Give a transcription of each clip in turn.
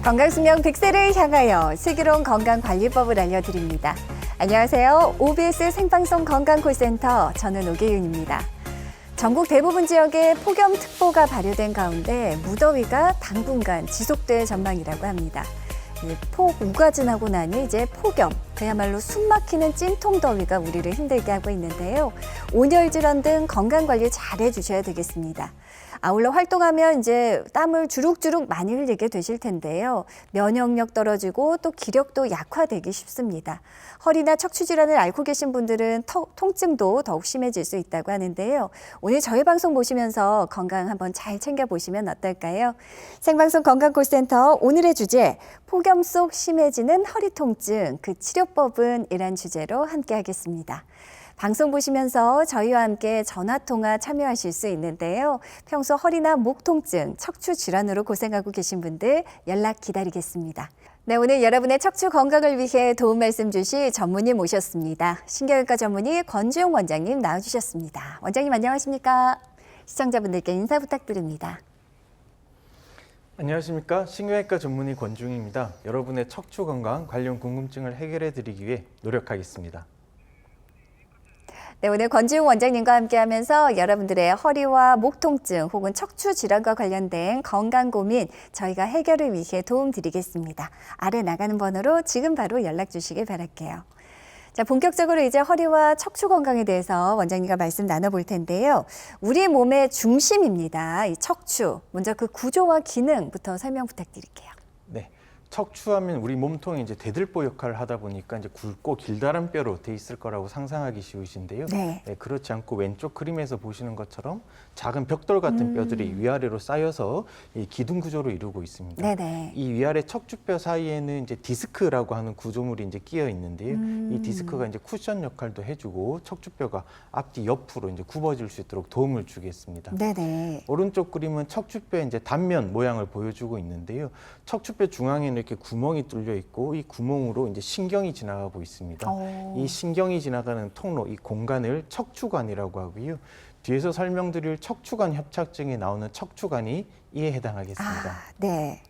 건강수명 100세를 향하여 슬기로운 건강관리법을 알려드립니다. 안녕하세요. OBS 생방송 건강콜센터 저는 오계윤입니다. 전국 대부분 지역에 폭염특보가 발효된 가운데 무더위가 당분간 지속될 전망이라고 합니다. 폭우가 지나고 나니 이제 폭염, 그야말로 숨막히는 찜통더위가 우리를 힘들게 하고 있는데요. 온열 질환 등 건강관리 잘 해주셔야 되겠습니다. 아울러 활동하면 이제 땀을 주룩주룩 많이 흘리게 되실 텐데요. 면역력 떨어지고 또 기력도 약화되기 쉽습니다. 허리나 척추 질환을 앓고 계신 분들은 통증도 더욱 심해질 수 있다고 하는데요. 오늘 저희 방송 보시면서 건강 한번 잘 챙겨보시면 어떨까요? 생방송 건강콜센터 오늘의 주제, 폭염 속 심해지는 허리 통증, 그 치료법은 이란 주제로 함께 하겠습니다. 방송 보시면서 저희와 함께 전화통화 참여하실 수 있는데요. 평소 허리나 목 통증, 척추 질환으로 고생하고 계신 분들 연락 기다리겠습니다. 네, 오늘 여러분의 척추 건강을 위해 도움 말씀 주실 전문의 모셨습니다. 신경외과 전문의 권주용 원장님 나와주셨습니다. 원장님 안녕하십니까? 시청자분들께 인사 부탁드립니다. 안녕하십니까? 신경외과 전문의 권주용입니다. 여러분의 척추 건강 관련 궁금증을 해결해 드리기 위해 노력하겠습니다. 네, 오늘 권지웅 원장님과 함께하면서 여러분들의 허리와 목 통증 혹은 척추 질환과 관련된 건강 고민 저희가 해결을 위해 도움 드리겠습니다. 아래 나가는 번호로 지금 바로 연락 주시길 바랄게요. 자, 본격적으로 이제 허리와 척추 건강에 대해서 원장님과 말씀 나눠볼 텐데요. 우리 몸의 중심입니다. 이 척추. 먼저 그 구조와 기능부터 설명 부탁드릴게요. 네. 척추하면 우리 몸통이 이제 대들보 역할을 하다 보니까 이제 굵고 길다란 뼈로 돼 있을 거라고 상상하기 쉬우신데요. 네. 그렇지 않고 왼쪽 그림에서 보시는 것처럼 작은 벽돌 같은 뼈들이 위아래로 쌓여서 이 기둥 구조로 이루고 있습니다. 네네. 이 위아래 척추뼈 사이에는 이제 디스크라고 하는 구조물이 이제 끼어 있는데요. 이 디스크가 이제 쿠션 역할도 해주고 척추뼈가 앞뒤 옆으로 이제 굽어질 수 있도록 도움을 주겠습니다. 네네. 오른쪽 그림은 척추뼈의 이제 단면 모양을 보여주고 있는데요. 척추뼈 중앙에는 이렇게 구멍이 뚫려 있고 이 구멍으로 이제 신경이 지나가고 있습니다. 이 신경이 지나가는 통로, 이 공간을 척추관이라고 하고요. 뒤에서 설명드릴 척추관 협착증에 나오는 척추관이 이에 해당하겠습니다. 네.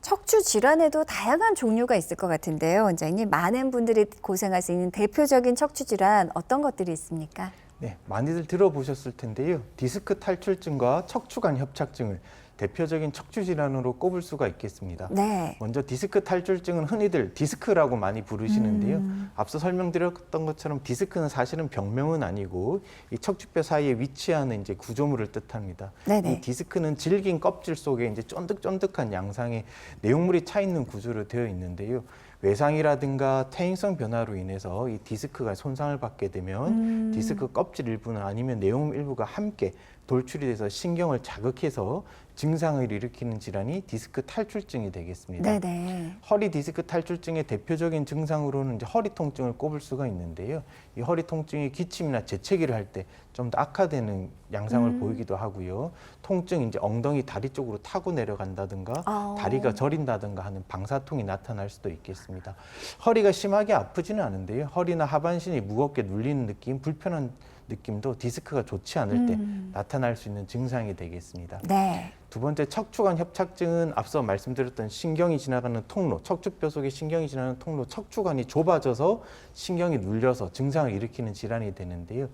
척추 질환에도 다양한 종류가 있을 것 같은데요, 원장님. 많은 분들이 고생할 수 있는 대표적인 척추 질환 어떤 것들이 있습니까? 네, 많이들 들어보셨을 텐데요. 디스크 탈출증과 척추관 협착증을 대표적인 척추 질환으로 꼽을 수가 있겠습니다. 네. 먼저 디스크 탈출증은 흔히들 디스크라고 많이 부르시는데요. 앞서 설명드렸던 것처럼 디스크는 사실은 병명은 아니고 이 척추뼈 사이에 위치하는 이제 구조물을 뜻합니다. 네네. 이 디스크는 질긴 껍질 속에 이제 쫀득쫀득한 양상의 내용물이 차 있는 구조로 되어 있는데요. 외상이라든가 퇴행성 변화로 인해서 이 디스크가 손상을 받게 되면 디스크 껍질 일부나 아니면 내용 일부가 함께 돌출이 돼서 신경을 자극해서 증상을 일으키는 질환이 디스크 탈출증이 되겠습니다. 네네. 허리 디스크 탈출증의 대표적인 증상으로는 이제 허리 통증을 꼽을 수가 있는데요. 이 허리 통증이 기침이나 재채기를 할 때 좀 더 악화되는 양상을 보이기도 하고요. 통증이 이제 엉덩이 다리 쪽으로 타고 내려간다든가 다리가 저린다든가 하는 방사통이 나타날 수도 있겠습니다. 허리가 심하게 아프지는 않은데요. 허리나 하반신이 무겁게 눌리는 느낌, 불편한 느낌도 디스크가 좋지 않을 때 나타날 수 있는 증상이 되겠습니다. 네. 두 번째 척추관 협착증은 앞서 말씀드렸던 신경이 지나가는 통로, 척추뼈 속에 신경이 지나가는 통로, 척추관이 좁아져서 신경이 눌려서 증상을 일으키는 질환이 되는데요.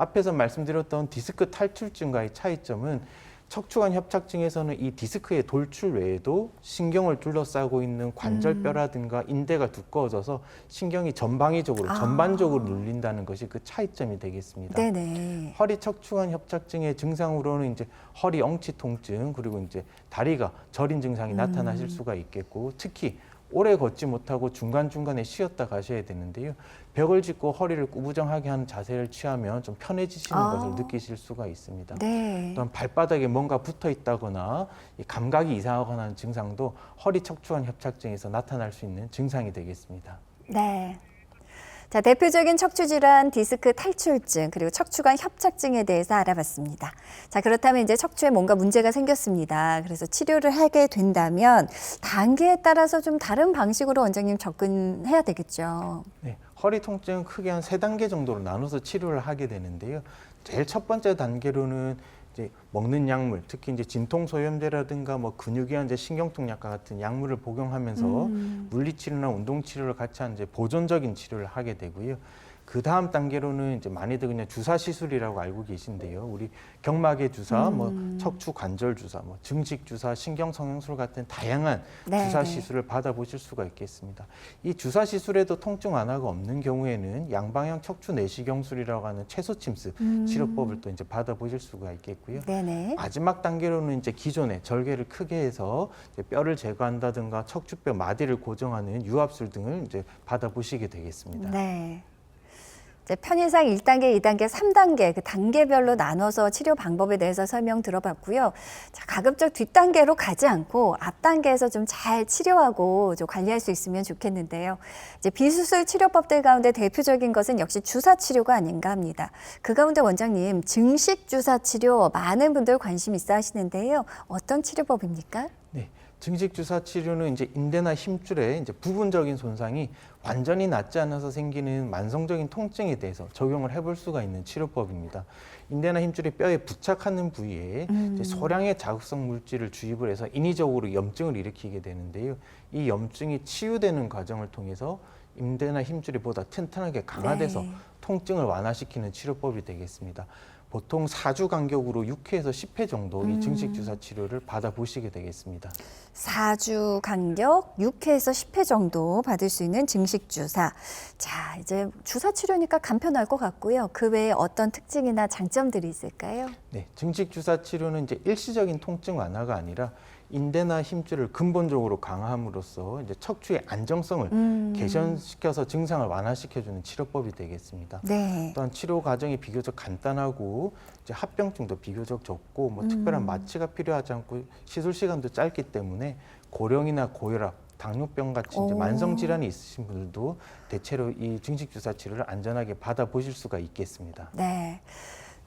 앞에서 말씀드렸던 디스크 탈출증과의 차이점은 척추관 협착증에서는 이 디스크의 돌출 외에도 신경을 둘러싸고 있는 관절뼈라든가 인대가 두꺼워져서 신경이 전반적으로 눌린다는 것이 그 차이점이 되겠습니다. 네네. 허리 척추관 협착증의 증상으로는 이제 허리 엉치 통증 그리고 이제 다리가 저린 증상이 나타나실 수가 있겠고 특히 오래 걷지 못하고 중간중간에 쉬었다 가셔야 되는데요. 벽을 짚고 허리를 구부정하게 하는 자세를 취하면 좀 편해지시는 것을 느끼실 수가 있습니다. 네. 또한 발바닥에 뭔가 붙어 있다거나 감각이 이상하거나 하는 증상도 허리 척추관 협착증에서 나타날 수 있는 증상이 되겠습니다. 네. 자, 대표적인 척추 질환 디스크 탈출증 그리고 척추관 협착증에 대해서 알아봤습니다. 자, 그렇다면 이제 척추에 뭔가 문제가 생겼습니다. 그래서 치료를 하게 된다면 단계에 따라서 좀 다른 방식으로 원장님 접근해야 되겠죠. 네, 허리 통증은 크게 한 3단계 정도로 나눠서 치료를 하게 되는데요. 제일 첫 번째 단계로는 이제 먹는 약물, 특히 이제 진통소염제라든가 뭐 근육이완제, 신경통약과 같은 약물을 복용하면서 물리치료나 운동치료를 같이 한 이제 보존적인 치료를 하게 되고요. 그 다음 단계로는 이제 많이들 그냥 주사 시술이라고 알고 계신데요. 우리 경막의 주사, 뭐 척추 관절 주사, 뭐 증식 주사, 신경 성형술 같은 다양한 네, 주사 네. 시술을 받아보실 수가 있겠습니다. 이 주사 시술에도 통증 완화가 없는 경우에는 양방향 척추 내시경술이라고 하는 채소 침습 치료법을 또 이제 받아보실 수가 있겠고요. 네네. 마지막 단계로는 이제 기존에 절개를 크게 해서 이제 뼈를 제거한다든가 척추뼈 마디를 고정하는 유압술 등을 이제 받아보시게 되겠습니다. 네. 이제 편의상 1단계, 2단계, 3단계 그 단계별로 나눠서 치료 방법에 대해서 설명 들어봤고요. 자, 가급적 뒷단계로 가지 않고 앞단계에서 좀 잘 치료하고 좀 관리할 수 있으면 좋겠는데요. 이제 비수술 치료법들 가운데 대표적인 것은 역시 주사 치료가 아닌가 합니다. 그 가운데 원장님, 증식 주사 치료 많은 분들 관심 있어 하시는데요. 어떤 치료법입니까? 네, 증식 주사 치료는 이제 인대나 힘줄의 이제 부분적인 손상이 완전히 낫지 않아서 생기는 만성적인 통증에 대해서 적용을 해볼 수가 있는 치료법입니다. 인대나 힘줄이 뼈에 부착하는 부위에 이제 소량의 자극성 물질을 주입을 해서 인위적으로 염증을 일으키게 되는데요. 이 염증이 치유되는 과정을 통해서 인대나 힘줄이 보다 튼튼하게 강화돼서 네. 통증을 완화시키는 치료법이 되겠습니다. 보통 4주 간격으로 6회에서 10회 정도 이 증식 주사 치료를 받아보시게 되겠습니다. 4주 간격 6회에서 10회 정도 받을 수 있는 증식 주사. 자, 이제 주사 치료니까 간편할 것 같고요. 그 외에 어떤 특징이나 장점들이 있을까요? 네, 증식 주사 치료는 이제 일시적인 통증 완화가 아니라 인대나 힘줄을 근본적으로 강화함으로써 이제 척추의 안정성을 개선시켜서 증상을 완화시켜주는 치료법이 되겠습니다. 네. 또한 치료 과정이 비교적 간단하고 이제 합병증도 비교적 적고 뭐 특별한 마취가 필요하지 않고 시술 시간도 짧기 때문에 고령이나 고혈압, 당뇨병 같이 이제 오. 만성 질환이 있으신 분들도 대체로 이 증식 주사 치료를 안전하게 받아보실 수가 있겠습니다. 네.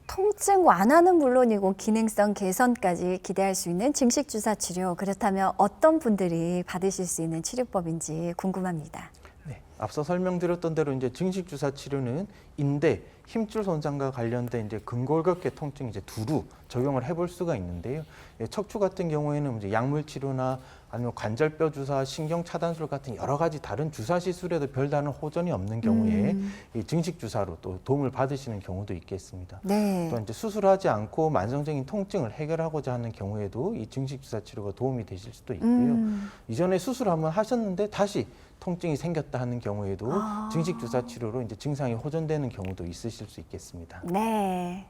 통증 완화는 물론이고 기능성 개선까지 기대할 수 있는 증식 주사 치료. 그렇다면 어떤 분들이 받으실 수 있는 치료법인지 궁금합니다. 네, 앞서 설명드렸던 대로 이제 증식 주사 치료는 인대, 힘줄 손상과 관련된 이제 근골격계 통증 이제 두루 적용을 해볼 수가 있는데요. 예, 척추 같은 경우에는 이제 약물 치료나 아니면 관절뼈 주사, 신경 차단술 같은 여러 가지 다른 주사 시술에도 별다른 호전이 없는 경우에 이 증식 주사로 또 도움을 받으시는 경우도 있겠습니다. 네. 또 이제 수술하지 않고 만성적인 통증을 해결하고자 하는 경우에도 이 증식 주사 치료가 도움이 되실 수도 있고요. 이전에 수술 한번 하셨는데 다시 통증이 생겼다 하는 경우에도 증식 주사 치료로 이제 증상이 호전되는 경우도 있으실 수 있겠습니다. 네.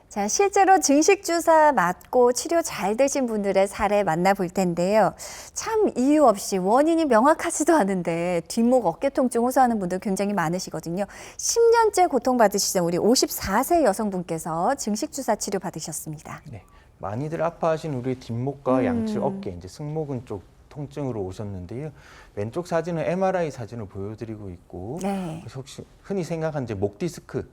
자, 실제로 증식 주사 맞고 치료 잘 되신 분들의 사례 만나볼 텐데요. 참 이유 없이 원인이 명확하지도 않은데 뒷목 어깨 통증 호소하는 분들 굉장히 많으시거든요. 10년째 고통받으시던 우리 54세 여성분께서 증식 주사 치료 받으셨습니다. 네, 많이들 아파하시는 우리 뒷목과 양측 어깨, 이제 승모근 쪽 통증으로 오셨는데요. 왼쪽 사진은 MRI 사진을 보여드리고 있고, 네. 그래서 혹시 흔히 생각한 이제 목 디스크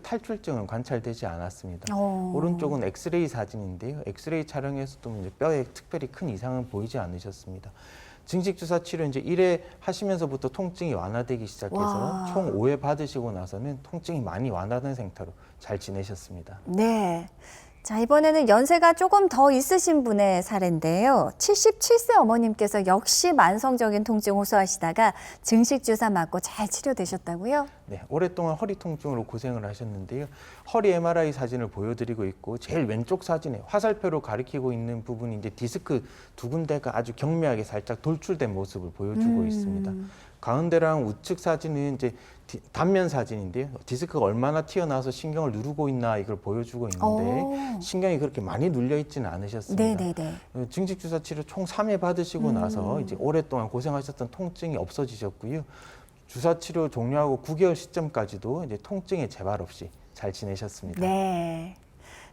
탈출증은 관찰되지 않았습니다. 오. 오른쪽은 엑스레이 사진인데요. 엑스레이 촬영에서도 이제 뼈에 특별히 큰 이상은 보이지 않으셨습니다. 증식 주사 치료 이제 1회 하시면서부터 통증이 완화되기 시작해서 와. 총 5회 받으시고 나서는 통증이 많이 완화된 상태로 잘 지내셨습니다. 네. 자, 이번에는 연세가 조금 더 있으신 분의 사례인데요. 77세 어머님께서 역시 만성적인 통증 호소하시다가 증식 주사 맞고 잘 치료되셨다고요? 네, 오랫동안 허리 통증으로 고생을 하셨는데요. 허리 MRI 사진을 보여드리고 있고 제일 왼쪽 사진에 화살표로 가리키고 있는 부분이 이제 디스크 두 군데가 아주 경미하게 살짝 돌출된 모습을 보여주고 있습니다. 가운데랑 우측 사진은 이제 단면 사진인데요. 디스크가 얼마나 튀어나와서 신경을 누르고 있나 이걸 보여주고 있는데 신경이 그렇게 많이 눌려 있지는 않으셨습니다. 네네네. 증식 주사 치료 총 3회 받으시고 나서 이제 오랫동안 고생하셨던 통증이 없어지셨고요. 주사 치료 종료하고 9개월 시점까지도 이제 통증에 재발 없이 잘 지내셨습니다. 네.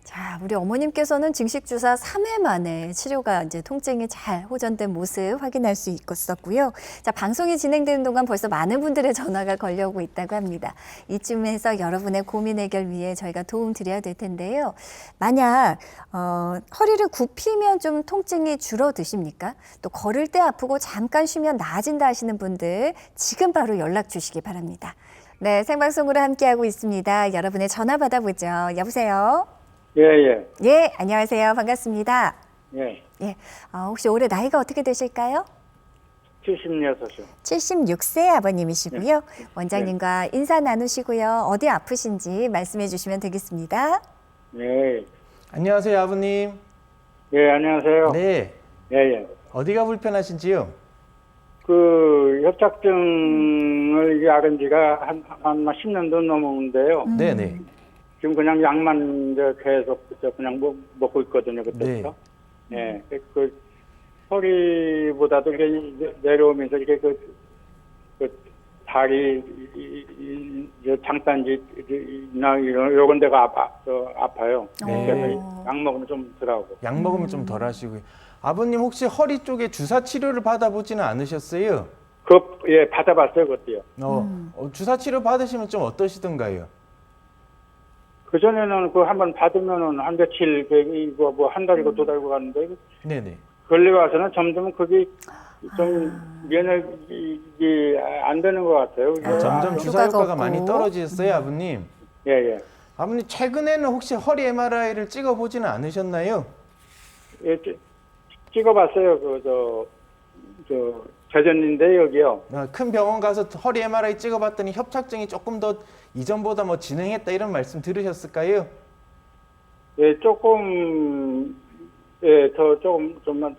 자, 우리 어머님께서는 증식 주사 3회 만에 치료가 이제 통증이 잘 호전된 모습 확인할 수 있었고요. 자, 방송이 진행되는 동안 벌써 많은 분들의 전화가 걸려오고 있다고 합니다. 이쯤에서 여러분의 고민 해결 위해 저희가 도움 드려야 될 텐데요. 만약 허리를 굽히면 좀 통증이 줄어드십니까? 또 걸을 때 아프고 잠깐 쉬면 나아진다 하시는 분들 지금 바로 연락 주시기 바랍니다. 네, 생방송으로 함께하고 있습니다. 여러분의 전화 받아보죠. 여보세요? 예, 예, 예, 안녕하세요. 반갑습니다. 예. 예, 혹시 올해 나이가 어떻게 되실까요? 76이요. 76세 아버님이시고요. 원장님과 인사 나누시고요. 어디 아프신지 말씀해 주시면 되겠습니다. 예, 안녕하세요, 아버님. 예, 안녕하세요. 네. 예, 예. 어디가 불편하신지요? 그 협착증을 이제 앓은 지가 한 10년도 넘었는데요. 네네. 지금 그냥 약만 이제 계속 그냥 먹고 있거든요, 그때부터. 예, 그 허리보다도 이게 내려오면서 이게 그 다리, 장단지나 이런 데가 아파요. 네. 그래서 약 먹으면 좀 덜하고. 약 먹으면 좀 덜 하시고요. 아버님 혹시 허리 쪽에 주사 치료를 받아보지는 않으셨어요? 예, 받아봤어요, 그것도요. 주사 치료 받으시면 좀 어떠시던가요? 그전에는 그 한번 받으면은 한 며칠, 이거 뭐 한 달이고 두 달이고 갔는데, 네네. 걸려와서는 점점 그게 좀 면역이 안 되는 것 같아요. 점점 주사 효과가 효과가 많이 없고. 떨어지셨어요, 아버님? 예, 예. 아버님 최근에는 혹시 허리 MRI를 찍어보지는 않으셨나요? 예, 찍어봤어요. 대전인데 여기요. 큰 병원 가서 허리 MRI 찍어봤더니 협착증이 조금 더 이전보다 뭐 진행했다 이런 말씀 들으셨을까요? 예, 조금, 예, 좀만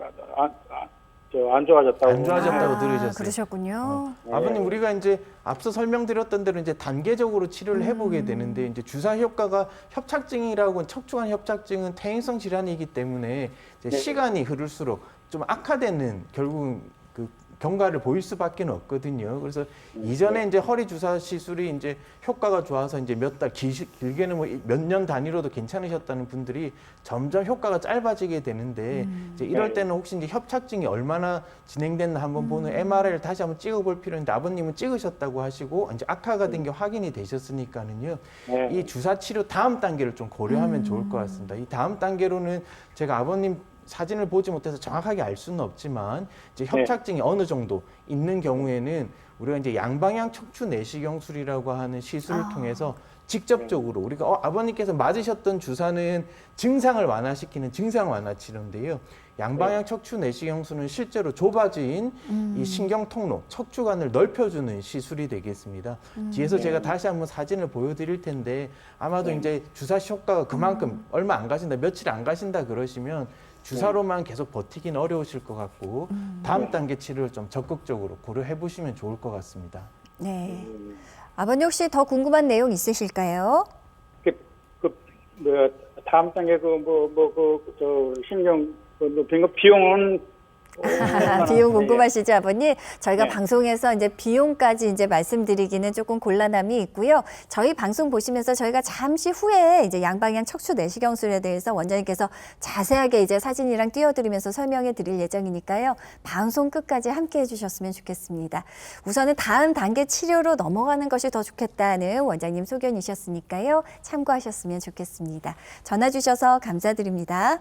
안 좋아졌다고. 안 좋아졌다고 들으셨어요. 그러셨군요. 아버님 우리가 이제 앞서 설명드렸던 대로 이제 단계적으로 치료를 해보게 되는데 이제 주사 효과가 협착증이라고 척추관 협착증은 퇴행성 질환이기 때문에 이제 시간이 흐를수록 좀 악화되는 결국 그 경과를 보일 수밖에 없거든요. 그래서 이전에 이제 허리 주사 시술이 이제 효과가 좋아서 이제 몇 달, 길게는 뭐 몇 년 단위로도 괜찮으셨다는 분들이 점점 효과가 짧아지게 되는데 이제 이럴 때는 혹시 이제 협착증이 얼마나 진행됐나 한번 보는 MRI를 다시 한번 찍어볼 필요인데 아버님은 찍으셨다고 하시고 이제 악화가 된 게 확인이 되셨으니까는요. 네. 이 주사 치료 다음 단계를 좀 고려하면 좋을 것 같습니다. 이 다음 단계로는 제가 아버님 사진을 보지 못해서 정확하게 알 수는 없지만 이제 협착증이 어느 정도 있는 경우에는 우리가 이제 양방향 척추 내시경술이라고 하는 시술을 통해서 직접적으로 우리가 아버님께서 맞으셨던 주사는 증상을 완화시키는 증상 완화 치료인데요. 양방향 척추 내시경술은 실제로 좁아진 이 신경 통로, 척추관을 넓혀주는 시술이 되겠습니다. 뒤에서 제가 다시 한번 사진을 보여드릴 텐데 아마도 이제 주사 효과가 그만큼 얼마 안 가신다, 며칠 안 가신다 그러시면 주사로만 계속 버티기는 어려우실 것 같고 다음 단계 치료를 좀 적극적으로 고려해 보시면 좋을 것 같습니다. 네. 아버님 혹시 더 궁금한 내용 있으실까요? 다음 단계 신경 비용은 비용 궁금하시죠, 아버님? 저희가 네. 방송에서 이제 비용까지 이제 말씀드리기는 조금 곤란함이 있고요. 저희 방송 보시면서 저희가 잠시 후에 이제 양방향 척추 내시경술에 대해서 원장님께서 자세하게 이제 사진이랑 띄워드리면서 설명해 드릴 예정이니까요. 방송 끝까지 함께 해주셨으면 좋겠습니다. 우선은 다음 단계 치료로 넘어가는 것이 더 좋겠다는 원장님 소견이셨으니까요. 참고하셨으면 좋겠습니다. 전화 주셔서 감사드립니다.